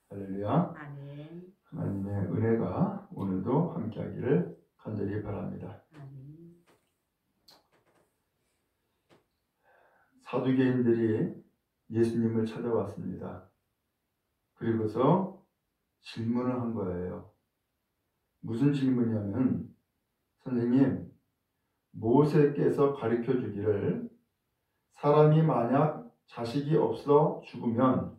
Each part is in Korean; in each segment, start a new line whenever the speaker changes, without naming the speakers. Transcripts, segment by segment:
할렐루야.
아멘.
하나님의 은혜가 오늘도 함께하기를 간절히 바랍니다.
아멘.
사두개인들이 예수님을 찾아왔습니다. 그리고서 질문을 한 거예요. 무슨 질문이냐면, 선생님, 모세께서 가르쳐 주기를 사람이 만약 자식이 없어 죽으면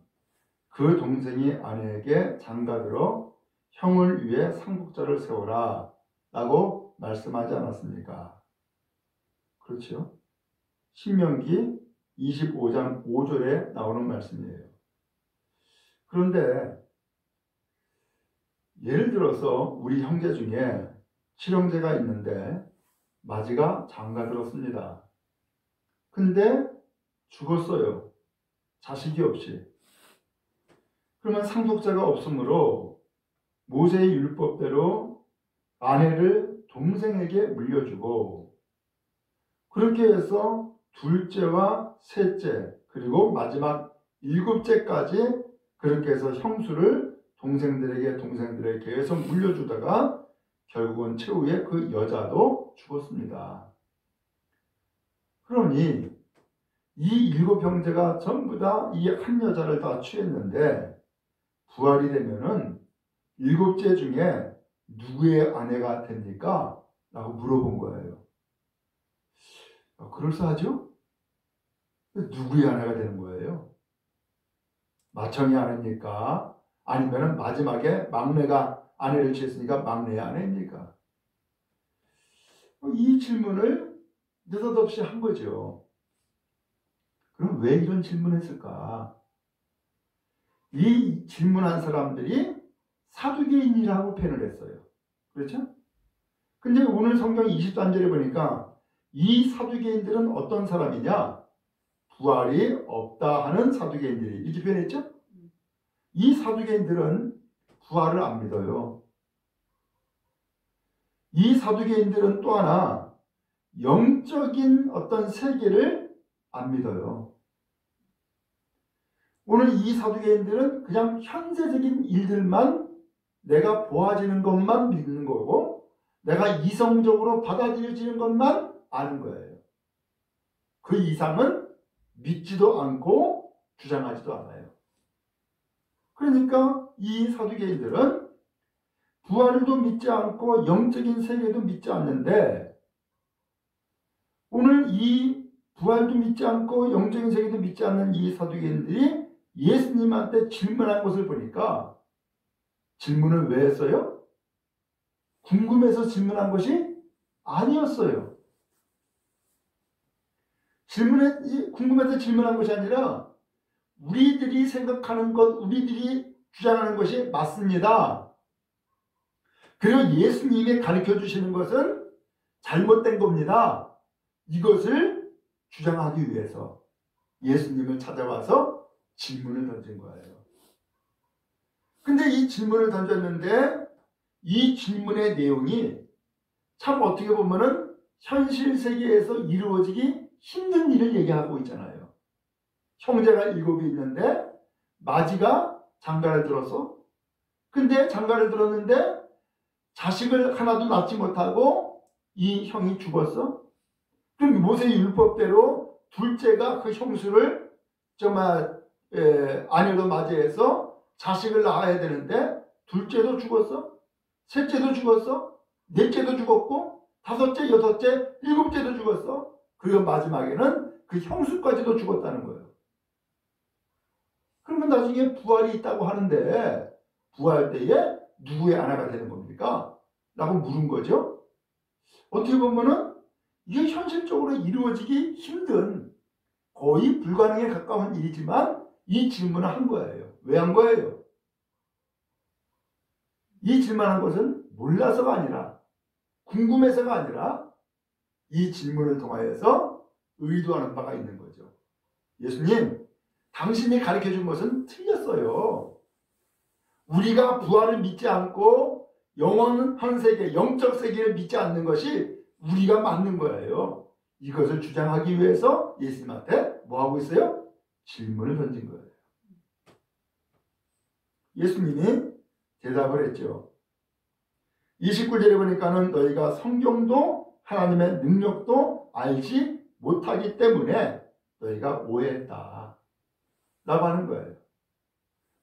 그 동생이 아내에게 장가들어 형을 위해 상속자를 세워라 라고 말씀하지 않았습니까? 그렇죠? 신명기 25장 5절에 나오는 말씀이에요. 그런데 예를 들어서 우리 형제 중에 칠형제가 있는데 마지가 장가들었습니다. 근데 죽었어요. 자식이 없이. 그러면 상속자가 없으므로 모세의 율법대로 아내를 동생에게 물려주고, 그렇게 해서 둘째와 셋째 그리고 마지막 일곱째까지 그렇게 해서 형수를 동생들에게 계속 물려주다가 결국은 최후에 그 여자도 죽었습니다. 그러니 이 일곱 형제가 전부 다 이 한 여자를 다 취했는데 부활이 되면은 일곱째 중에 누구의 아내가 됩니까? 라고 물어본 거예요. 그럴싸하죠? 누구의 아내가 되는 거예요? 맏형이 아내입니까? 아니면 마지막에 막내가 아내를 취했으니까 막내의 아내입니까? 이 질문을 느닷없이 한 거죠. 그럼 왜 이런 질문을 했을까? 이 질문한 사람들이 사두개인이라고 표현을 했어요. 그렇죠? 근데 오늘 성경 23절에 보니까 이 사두개인들은 어떤 사람이냐? 부활이 없다 하는 사두개인들이 이렇게 표현했죠? 이 사두개인들은 부활을 안 믿어요. 이 사두개인들은 또 하나 영적인 어떤 세계를 안 믿어요. 오늘 이 사두개인들은 그냥 현세적인 일들만 내가 보아지는 것만 믿는 거고 내가 이성적으로 받아들여지는 것만 아는 거예요. 그 이상은 믿지도 않고 주장하지도 않아요. 그러니까 이 사두개인들은 부활도 믿지 않고 영적인 세계도 믿지 않는데, 오늘 이 부활도 믿지 않고 영적인 세계도 믿지 않는 이 사두개인들이 예수님한테 질문한 것을 보니까, 질문을 왜 했어요? 궁금해서 질문한 것이 아니었어요. 궁금해서 질문한 것이 아니라 우리들이 생각하는 것, 우리들이 주장하는 것이 맞습니다. 그리고 예수님이 가르쳐 주시는 것은 잘못된 겁니다. 이것을 주장하기 위해서 예수님을 찾아와서 질문을 던진 거예요. 근데 이 질문을 던졌는데 이 질문의 내용이 참 어떻게 보면은 현실 세계에서 이루어지기 힘든 일을 얘기하고 있잖아요. 형제가 7이 있는데 마지가 장가를 들어서, 근데 장가를 들었는데 자식을 하나도 낳지 못하고 이 형이 죽었어. 그럼 모세의 율법대로 둘째가 그 형수를 정말 아내로 맞이해서 자식을 낳아야 되는데 둘째도 죽었어, 셋째도 죽었어, 넷째도 죽었고 다섯째, 여섯째, 일곱째도 죽었어. 그리고 마지막에는 그 형수까지도 죽었다는 거예요. 그러면 나중에 부활이 있다고 하는데 부활 때에 누구의 아내가 되는 겁니까? 라고 물은 거죠. 어떻게 보면은 이게 현실적으로 이루어지기 힘든, 거의 불가능에 가까운 일이지만 이 질문을 한 거예요. 왜 한 거예요? 이 질문한 것은 몰라서가 아니라, 궁금해서가 아니라 이 질문을 통하여서 의도하는 바가 있는 거죠. 예수님, 당신이 가르쳐준 것은 틀렸어요. 우리가 부활을 믿지 않고 영원한 세계, 영적 세계를 믿지 않는 것이 우리가 맞는 거예요. 이것을 주장하기 위해서 예수님한테 뭐 하고 있어요? 질문을 던진 거예요. 예수님이 대답을 했죠. 29절에 보니까는 너희가 성경도 하나님의 능력도 알지 못하기 때문에 너희가 오해했다 라고 하는 거예요.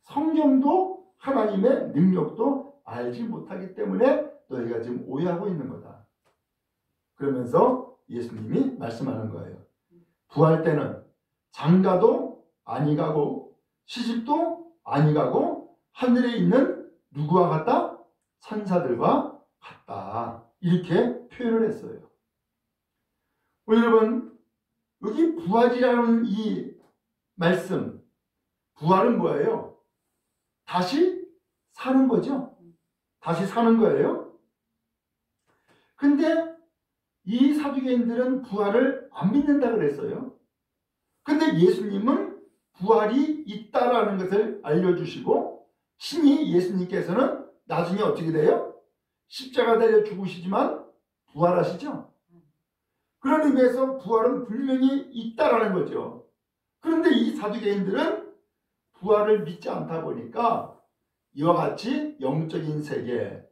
성경도 하나님의 능력도 알지 못하기 때문에 너희가 지금 오해하고 있는 거다. 그러면서 예수님이 말씀하는 거예요. 부활 때는 장가도 아니 가고 시집도 아니 가고 하늘에 있는 누구와 같다? 천사들과 같다. 이렇게 표현을 했어요. 여러분, 여기 부활이라는 이 말씀, 부활은 뭐예요? 다시 사는 거죠. 다시 사는 거예요. 근데 이 사두개인들은 부활을 안 믿는다 그랬어요. 근데 예수님은 부활이 있다라는 것을 알려주시고 신이 예수님께서는 나중에 어떻게 돼요? 십자가 달려 죽으시지만 부활하시죠. 그런 의미에서 부활은 분명히 있다라는 거죠. 그런데 이 사두개인들은 부활을 믿지 않다 보니까 이와 같이 영적인 세계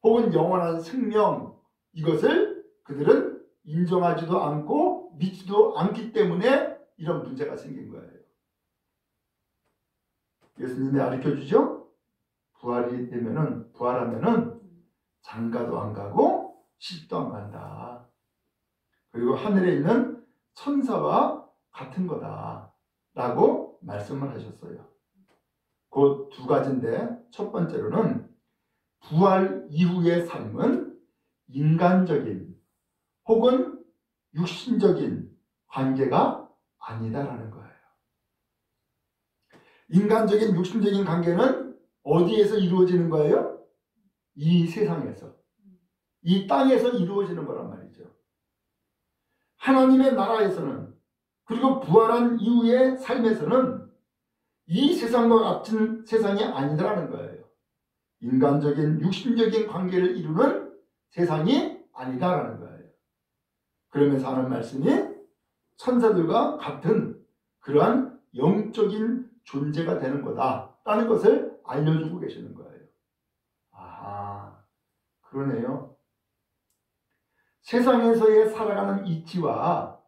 혹은 영원한 생명 이것을 그들은 인정하지도 않고 믿지도 않기 때문에 이런 문제가 생긴 거예요. 예수님이 가르쳐주죠. 부활이 되면은 부활하면은 장가도 안 가고 시집도 안 간다. 그리고 하늘에 있는 천사와 같은 거다 라고 말씀을 하셨어요. 그 두 가지인데 첫 번째로는 부활 이후의 삶은 인간적인 혹은 육신적인 관계가 아니다라는 거예요. 인간적인 육신적인 관계는 어디에서 이루어지는 거예요? 이 세상에서, 이 땅에서 이루어지는 거란 말이죠. 하나님의 나라에서는 그리고 부활한 이후의 삶에서는 이 세상과 같은 세상이 아니다라는 거예요. 인간적인 육신적인 관계를 이루는 세상이 아니다라는 거예요. 그러면서 하는 말씀이 천사들과 같은 그러한 영적인 존재가 되는 거다라는 것을 알려주고 계시는 거예요. 아하, 그러네요. 세상에서의 살아가는 이치와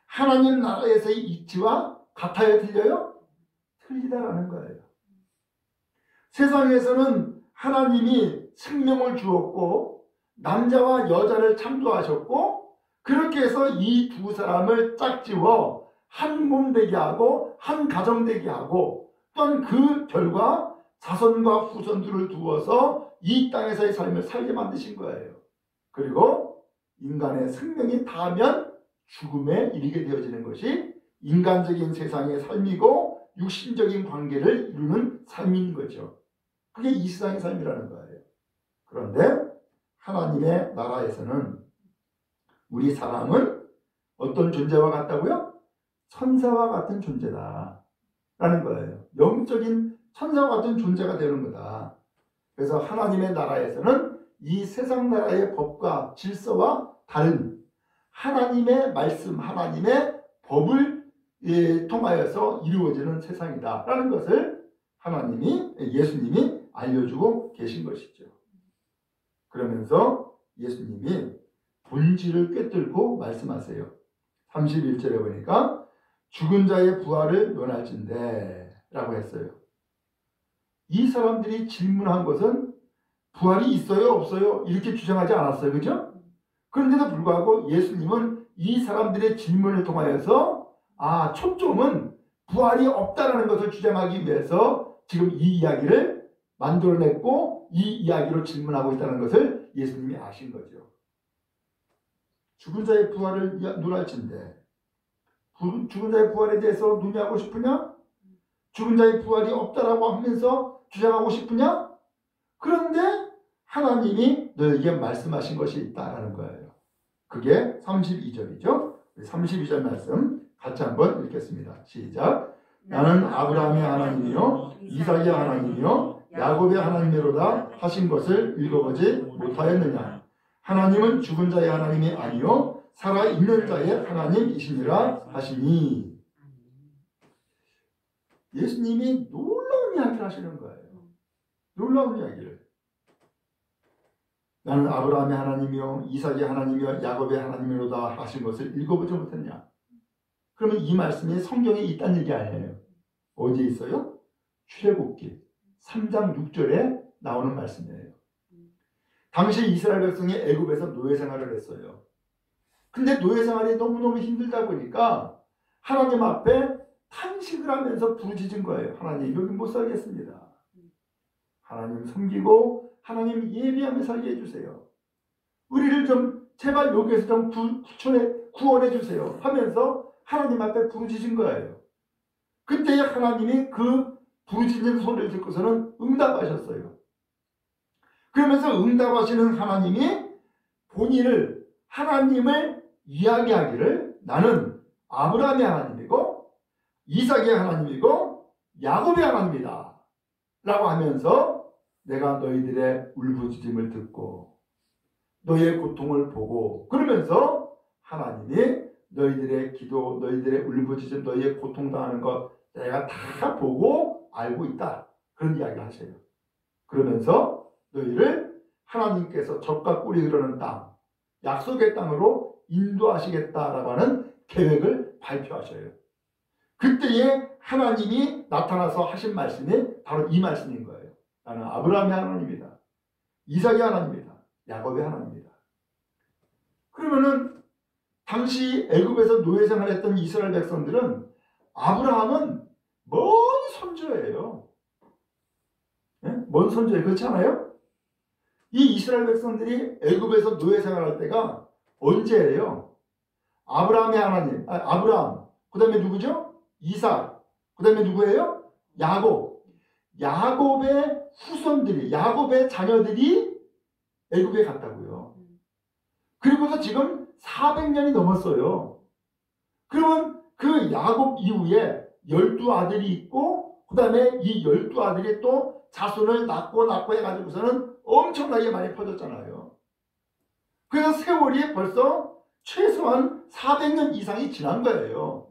하나님 나라에서의 이치와 같아요? 틀려요? 틀리다라는 거예요. 세상에서는 하나님이 생명을 주었고 남자와 여자를 창조하셨고 그렇게 해서 이 두 사람을 짝지어 한 몸 되게 하고 한 가정 되게 하고 또한 그 결과 자손과 후손들을 두어서 이 땅에서의 삶을 살게 만드신 거예요. 그리고 인간의 생명이 닿으면 죽음에 이르게 되어지는 것이 인간적인 세상의 삶이고 육신적인 관계를 이루는 삶인 거죠. 그게 이 세상의 삶이라는 거예요. 그런데 하나님의 나라에서는 우리 사람은 어떤 존재와 같다고요? 천사와 같은 존재다 라는 거예요. 영적인 천사와 같은 존재가 되는 거다. 그래서 하나님의 나라에서는 이 세상 나라의 법과 질서와 다른 하나님의 말씀, 하나님의 법을 통하여서 이루어지는 세상이다 라는 것을 예수님이 알려주고 계신 것이죠. 그러면서 예수님이 본질을 꿰뚫고 말씀하세요. 31절에 보니까 죽은 자의 부활을 논할진대 라고 했어요. 이 사람들이 질문한 것은 부활이 있어요 없어요 이렇게 주장하지 않았어요. 그죠? 그런데도 불구하고 예수님은 이 사람들의 질문을 통하여서 초점은 부활이 없다라는 것을 주장하기 위해서 지금 이 이야기를 만들어냈고 이 이야기로 질문하고 있다는 것을 예수님이 아신 거죠. 죽은 자의 부활을 논할진대. 죽은 자의 부활에 대해서 논의하고 싶으냐? 죽은 자의 부활이 없다라고 하면서 주장하고 싶으냐? 그런데 하나님이 너에게 말씀하신 것이 있다라는 거예요. 그게 32절이죠. 32절 말씀 같이 한번 읽겠습니다. 시작. 나는 아브라함의 하나님이요 이삭의 하나님이요 야곱의 하나님이로다 하신 것을 읽어보지 못하였느냐? 하나님은 죽은 자의 하나님이 아니요 살아있는 자의 하나님이시니라 하시니. 예수님이 놀라운 이야기를 하시는 거예요. 놀라운 이야기를. 나는 아브라함의 하나님이요 이삭의 하나님이요 야곱의 하나님이로다 하신 것을 읽어보지 못했냐? 그러면 이 말씀이 성경에 있다는 얘기 아니에요. 어디에 있어요? 출애굽기 3장 6절에 나오는 말씀이에요. 당시 이스라엘 백성이 애굽에서 노예 생활을 했어요. 근데 노예 생활이 너무너무 힘들다 보니까 하나님 앞에 탄식을 하면서 부르짖은 거예요. 하나님, 여기 못 살겠습니다. 하나님 섬기고 하나님 예비하며 살게 해주세요. 우리를 좀 제발 여기에서 좀 구원해 주세요 하면서 하나님 앞에 부르짖은 거예요. 그때 하나님이 그 부르짖는 소리를 듣고서는 응답하셨어요. 그러면서 응답하시는 하나님이 본인을 하나님을 이야기하기를 나는 아브라함의 하나님이고 이삭의 하나님이고 야곱의 하나님이다 라고 하면서 내가 너희들의 울부짖음을 듣고 너희의 고통을 보고 그러면서 하나님이 너희들의 기도, 너희들의 울부짖음, 너희의 고통당하는 것 내가 다 보고 알고 있다. 그런 이야기를 하세요. 그러면서 너희를 하나님께서 젖과 꿀이 흐르는 땅, 약속의 땅으로 인도하시겠다라고 하는 계획을 발표하셔요. 그때에 하나님이 나타나서 하신 말씀이 바로 이 말씀인 거예요. 나는 아브라함의 하나님이다. 이삭의 하나님이다. 야곱의 하나님이다. 그러면은 당시 애굽에서 노예 생활했던 이스라엘 백성들은 아브라함은 먼 선조예요. 네? 먼 선조예요. 그렇지 않아요? 이 이스라엘 백성들이 애굽에서 노예 생활할 때가 언제예요? 아브라함의 하나님, 아브라함. 그 다음에 누구죠? 이삭. 그 다음에 누구예요? 야곱. 야곱의 후손들이, 야곱의 자녀들이 애굽에 갔다고요. 그리고서 지금 400년이 넘었어요. 그러면 그 야곱 이후에 12아들이 있고 그 다음에 이 12아들이 또 자손을 낳고 해가지고서는 엄청나게 많이 퍼졌잖아요. 그래서 세월이 벌써 최소한 400년 이상이 지난 거예요.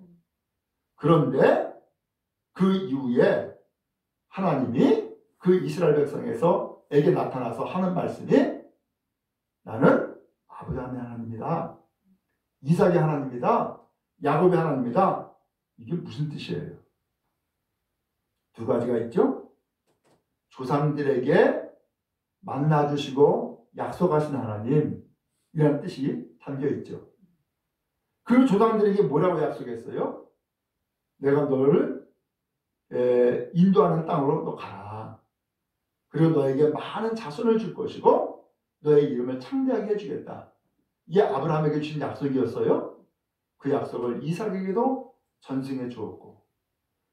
그런데 그 이후에 하나님이 그 이스라엘 백성에게 나타나서 하는 말씀이 나는 아브라함의 하나님이다. 이삭의 하나님이다. 야곱의 하나님이다. 이게 무슨 뜻이에요? 두 가지가 있죠. 조상들에게 만나주시고 약속하신 하나님이라는 뜻이 담겨있죠. 그 조상들에게 뭐라고 약속했어요? 내가 너를 인도하는 땅으로 너 가라. 그리고 너에게 많은 자손을 줄 것이고 너의 이름을 창대하게 해주겠다. 이게 아브라함에게 주신 약속이었어요. 그 약속을 이삭에게도 전승해 주었고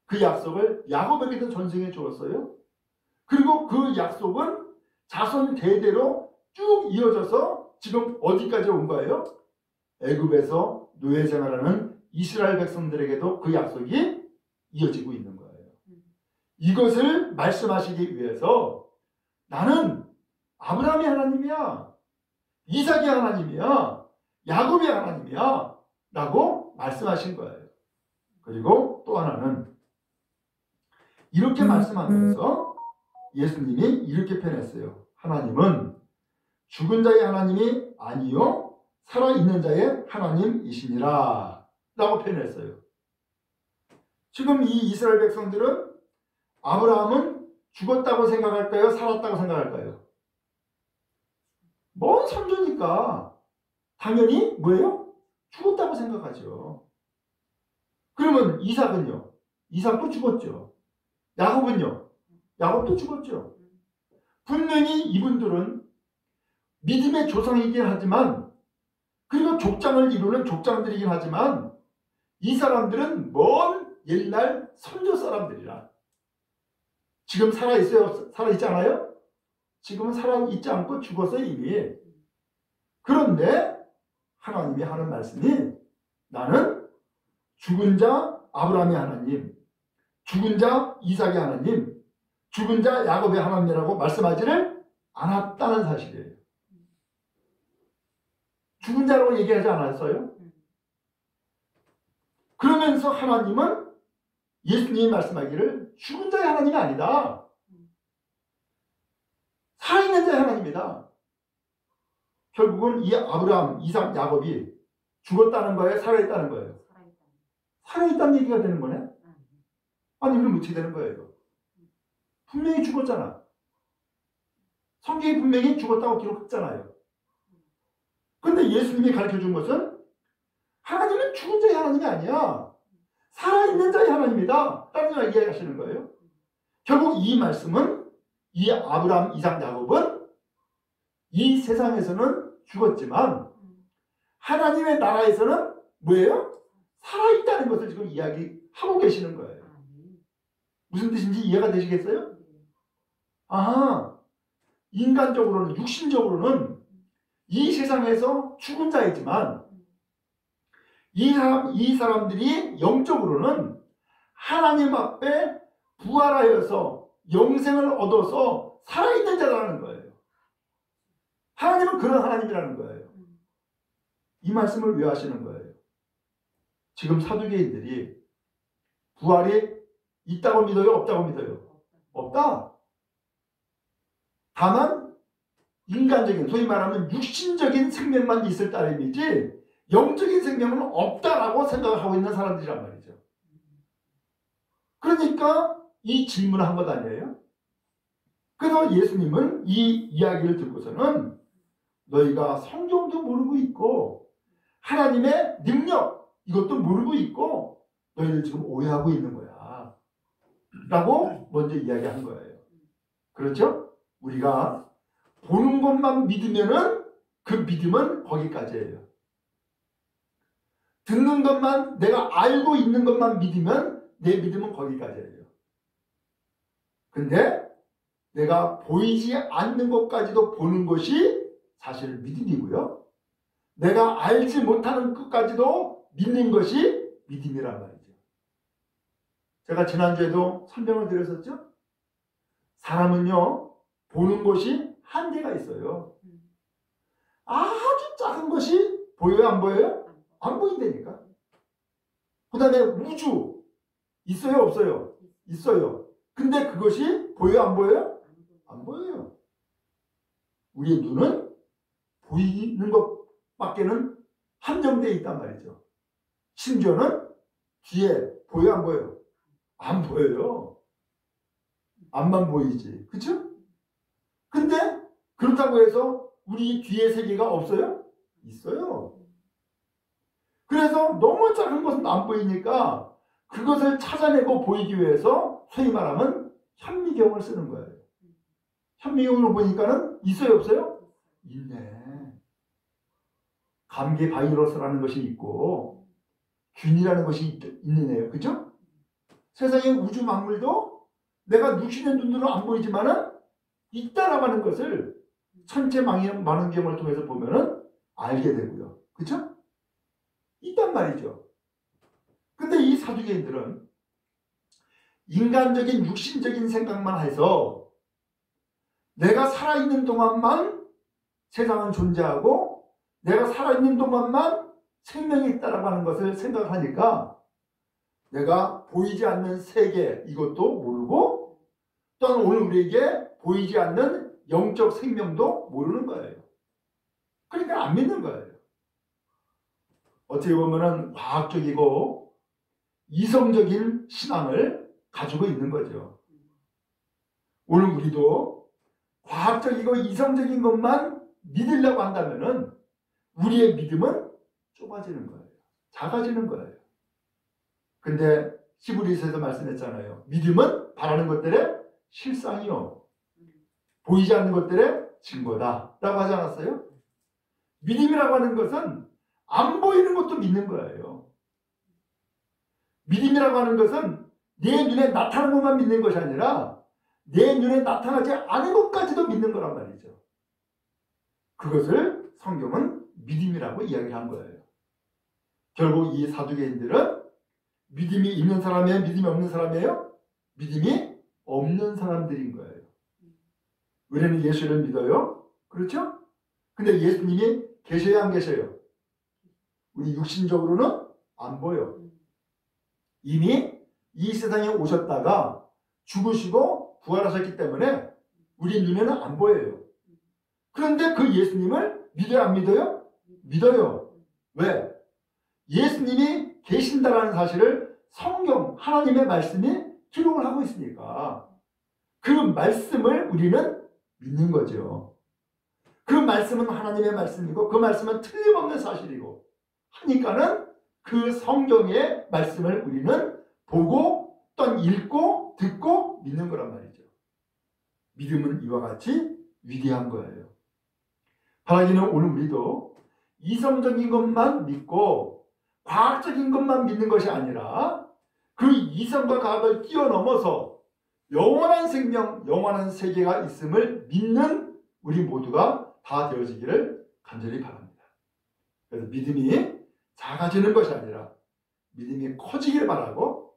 그 약속을 야곱에게도 전승해 주었어요. 그리고 그 약속은 자손 대대로 쭉 이어져서 지금 어디까지 온 거예요? 애굽에서 노예 생활하는 이스라엘 백성들에게도 그 약속이 이어지고 있는 거예요. 이것을 말씀하시기 위해서 나는 아브라함의 하나님이야. 이삭의 하나님이야. 야곱의 하나님이야. 라고 말씀하신 거예요. 그리고 또 하나는 이렇게 말씀하면서 예수님이 이렇게 표현했어요. 하나님은 죽은 자의 하나님이 아니요 살아있는 자의 하나님이시니라 라고 표현했어요. 지금 이 이스라엘 백성들은 아브라함은 죽었다고 생각할까요? 살았다고 생각할까요? 먼 선조니까 당연히 뭐예요? 죽었다고 생각하죠. 그러면 이삭은요? 이삭도 죽었죠. 야곱은요? 야곱도 죽었죠. 분명히 이분들은 믿음의 조상이긴 하지만 그리고 족장을 이루는 족장들이긴 하지만 이 사람들은 먼 옛날 선조 사람들이라. 지금 살아있어요? 살아있지 않아요? 지금은 살아있지 않고 죽었어요 이미. 그런데 하나님이 하는 말씀이 나는 죽은 자 아브라함의 하나님, 죽은 자 이삭의 하나님, 죽은 자 야곱의 하나님이라고 말씀하지를 않았다는 사실이에요. 죽은 자라고 얘기하지 않았어요? 그러면서 하나님은 예수님이 말씀하기를 죽은 자의 하나님이 아니다. 살아있는 자의 하나님이다. 결국은 이 아브라함, 이삭, 야곱이 죽었다는 거예요? 살아있다는 거예요? 살아있다는 얘기가 되는 거네? 아니, 그럼 어떻게 되는 거예요, 이거? 분명히 죽었잖아. 성경이 분명히 죽었다고 기록했잖아요. 근데 예수님이 가르쳐 준 것은 하나님은 죽은 자의 하나님이 아니야. 살아있는 자의 하나님이다. 라는 걸 이야기하시는 거예요. 결국 이 말씀은 이 아브라함, 이삭, 야곱은 이 세상에서는 죽었지만 하나님의 나라에서는 뭐예요? 살아있다는 것을 지금 이야기하고 계시는 거예요. 무슨 뜻인지 이해가 되시겠어요? 아, 인간적으로는, 육신적으로는 이 세상에서 죽은 자이지만 이 사람들이 영적으로는 하나님 앞에 부활하여서 영생을 얻어서 살아있는 자라는 거예요. 하나님은 그런 하나님이라는 거예요. 이 말씀을 왜 하시는 거예요? 지금 사두개인들이 부활이 있다고 믿어요? 없다고 믿어요? 없다. 다만 인간적인, 소위 말하면 육신적인 생명만 있을 따름이지 영적인 생명은 없다라고 생각을 하고 있는 사람들이란 말이죠. 그러니까 이 질문을 한 것 아니에요? 그래서 예수님은 이 이야기를 듣고서는 너희가 성경도 모르고 있고 하나님의 능력 이것도 모르고 있고 너희들 지금 오해하고 있는 거야 라고 먼저 이야기한 거예요. 그렇죠? 우리가 보는 것만 믿으면은 그 믿음은 거기까지예요. 듣는 것만, 내가 알고 있는 것만 믿으면 내 믿음은 거기까지예요. 근데 내가 보이지 않는 것까지도 보는 것이 사실 믿음이고요. 내가 알지 못하는 것까지도 믿는 것이 믿음이란 말이죠. 제가 지난주에도 설명을 드렸었죠? 사람은요, 보는 것이 한계가 있어요. 아주 작은 것이 보여요, 안 보여요? 안 보인다니까. 그 다음에 우주 있어요, 없어요? 있어요. 근데 그것이 보여요, 안 보여요? 안 보여요. 우리의 눈은 보이는 것밖에는 한정되어 있단 말이죠. 심지어는 뒤에 보여요, 안 보여요? 안 보여요. 앞만 보이지. 그쵸? 근데 그렇다고 해서 우리 뒤에 세계가 없어요? 있어요. 그래서 너무 작은 것은 안 보이니까 그것을 찾아내고 보이기 위해서 소위 말하면 현미경을 쓰는 거예요. 현미경으로 보니까는 있어요, 없어요? 있네. 감기 바이러스라는 것이 있고 균이라는 것이 있는 애요. 그죠? 세상의 우주 만물도 내가 육신의 눈으로 안 보이지만은 있다라고 하는 것을 천체 만원경을 통해서 보면은 알게 되고요. 그죠? 있단 말이죠. 근데 이 사두개인들은 인간적인 육신적인 생각만 해서 내가 살아있는 동안만 세상은 존재하고 내가 살아있는 동안만 생명이 있다라고 하는 것을 생각하니까 내가 보이지 않는 세계 이것도 모르고 또한 오늘 우리에게 보이지 않는 영적 생명도 모르는 거예요. 그러니까 안 믿는 거예요. 어떻게 보면은 과학적이고 이성적인 신앙을 가지고 있는 거죠. 오늘 우리도 과학적이고 이성적인 것만 믿으려고 한다면은 우리의 믿음은 좁아지는 거예요. 작아지는 거예요. 근데 히브리서에서 말씀했잖아요. 믿음은 바라는 것들의 실상이요. 보이지 않는 것들의 증거다. 라고 하지 않았어요? 믿음이라고 하는 것은 안 보이는 것도 믿는 거예요. 믿음이라고 하는 것은 내 눈에 나타나는 것만 믿는 것이 아니라 내 눈에 나타나지 않은 것까지도 믿는 거란 말이죠. 그것을 성경은 믿음이라고 이야기를 한 거예요. 결국 이 사두개인들은 믿음이 있는 사람이에요? 믿음이 없는 사람이에요? 믿음이 없는 사람들인 거예요. 우리는 예수를 믿어요. 그렇죠? 근데 예수님이 계셔야 안 계셔요? 우리 육신적으로는 안 보여. 이미 이 세상에 오셨다가 죽으시고 부활하셨기 때문에 우리 눈에는 안 보여요. 그런데 그 예수님을 믿어요, 안 믿어요? 믿어요. 왜? 예수님이 계신다라는 사실을 성경, 하나님의 말씀이 기록을 하고 있으니까 그 말씀을 우리는 믿는 거죠. 그 말씀은 하나님의 말씀이고 그 말씀은 틀림없는 사실이고 하니까는 그 성경의 말씀을 우리는 보고 또한 읽고 듣고 믿는 거란 말이죠. 믿음은 이와 같이 위대한 거예요. 바라기는 오늘 우리도 이성적인 것만 믿고 과학적인 것만 믿는 것이 아니라 그 이성과 과학을 뛰어넘어서 영원한 생명, 영원한 세계가 있음을 믿는 우리 모두가 다 되어지기를 간절히 바랍니다. 그래서 믿음이 작아지는 것이 아니라 믿음이 커지기를 바라고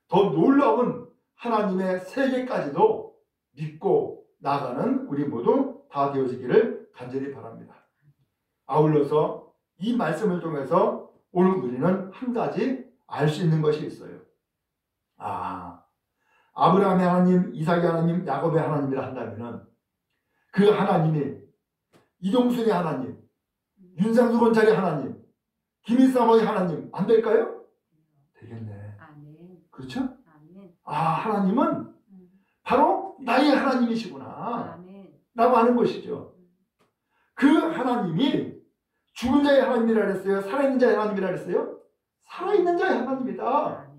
더 놀라운 하나님의 세계까지도 믿고 나가는 우리 모두 다 되어지기를 간절히 바랍니다. 아울러서 이 말씀을 통해서 오늘 우리는 한 가지 알 수 있는 것이 있어요. 아브라함의 하나님, 이삭의 하나님, 야곱의 하나님이라 한다면 그 하나님이 이동순의 하나님, 윤상수 권찰의 하나님, 김일삼의 하나님 안 될까요? 되겠네. 그렇죠? 하나님은 바로 나의 하나님이시구나 라고 하는 것이죠. 그 하나님이 죽은 자의 하나님이라 그랬어요? 살아있는 자의 하나님이라 그랬어요? 살아있는 자의 하나님이다.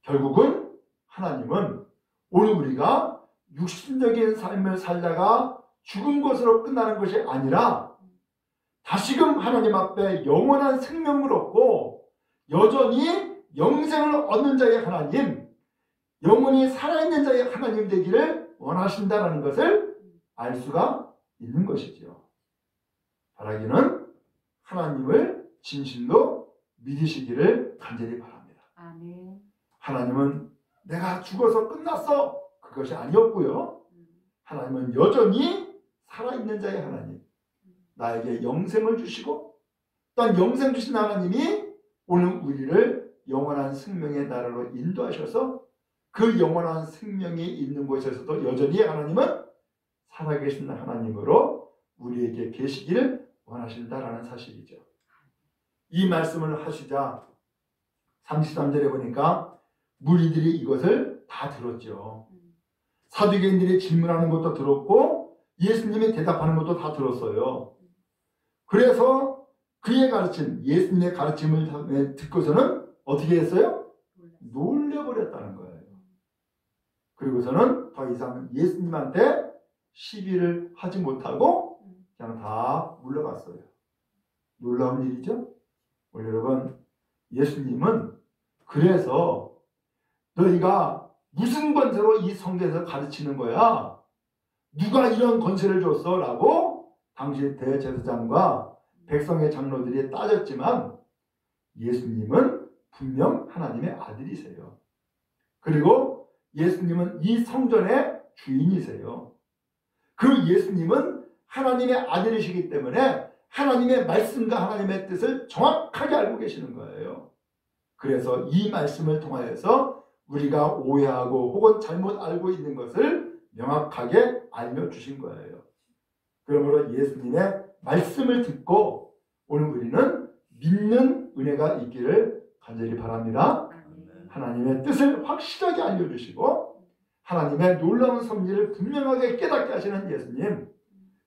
결국은 하나님은 오늘 우리가 육신적인 삶을 살다가 죽은 것으로 끝나는 것이 아니라 다시금 하나님 앞에 영원한 생명을 얻고 여전히 영생을 얻는 자의 하나님, 영원히 살아있는 자의 하나님 되기를 원하신다는 것을 알 수가 있는 것이죠. 바라기는 하나님을 진실로 믿으시기를 간절히 바랍니다.
아멘.
하나님은 내가 죽어서 끝났어 그것이 아니었고요. 하나님은 여전히 살아있는 자의 하나님, 나에게 영생을 주시고 또한 영생 주신 하나님이 오늘 우리를 영원한 생명의 나라로 인도하셔서 그 영원한 생명이 있는 곳에서도 여전히 하나님은 살아계신 하나님으로 우리에게 계시기를 원하신다라는 사실이죠. 이 말씀을 하시자 33절에 보니까 무리들이 이것을 다 들었죠. 사두개인들이 질문하는 것도 들었고 예수님이 대답하는 것도 다 들었어요. 그래서 그의 가르침, 예수님의 가르침을 듣고서는 어떻게 했어요? 놀려버렸다는 거예요. 그리고서는 더 이상 예수님한테 시비를 하지 못하고 그냥 다 물러갔어요. 놀라운 일이죠? 우리 여러분, 예수님은 그래서 너희가 무슨 권세로 이 성경에서 가르치는 거야? 누가 이런 권세를 줬어? 라고 당시 대제사장과 백성의 장로들이 따졌지만 예수님은 분명 하나님의 아들이세요. 그리고 예수님은 이 성전의 주인이세요. 그 예수님은 하나님의 아들이시기 때문에 하나님의 말씀과 하나님의 뜻을 정확하게 알고 계시는 거예요. 그래서 이 말씀을 통하여서 우리가 오해하고 혹은 잘못 알고 있는 것을 명확하게 알려주신 거예요. 그러므로 예수님의 말씀을 듣고 오늘 우리는 믿는 은혜가 있기를 간절히 바랍니다. 하나님의 뜻을 확실하게 알려주시고 하나님의 놀라운 섭리를 분명하게 깨닫게 하시는 예수님,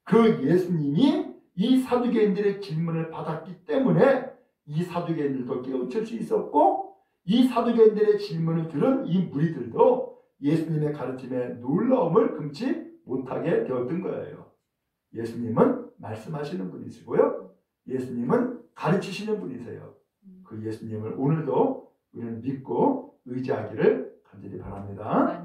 그 예수님이 이 사두개인들의 질문을 받았기 때문에 이 사두개인들도 깨우칠 수 있었고 이 사두개인들의 질문을 들은 이 무리들도 예수님의 가르침에 놀라움을 금치 못하게 되었던 거예요. 예수님은 말씀하시는 분이시고요. 예수님은 가르치시는 분이세요. 그 예수님을 오늘도 우리는 믿고 의지하기를 간절히 바랍니다.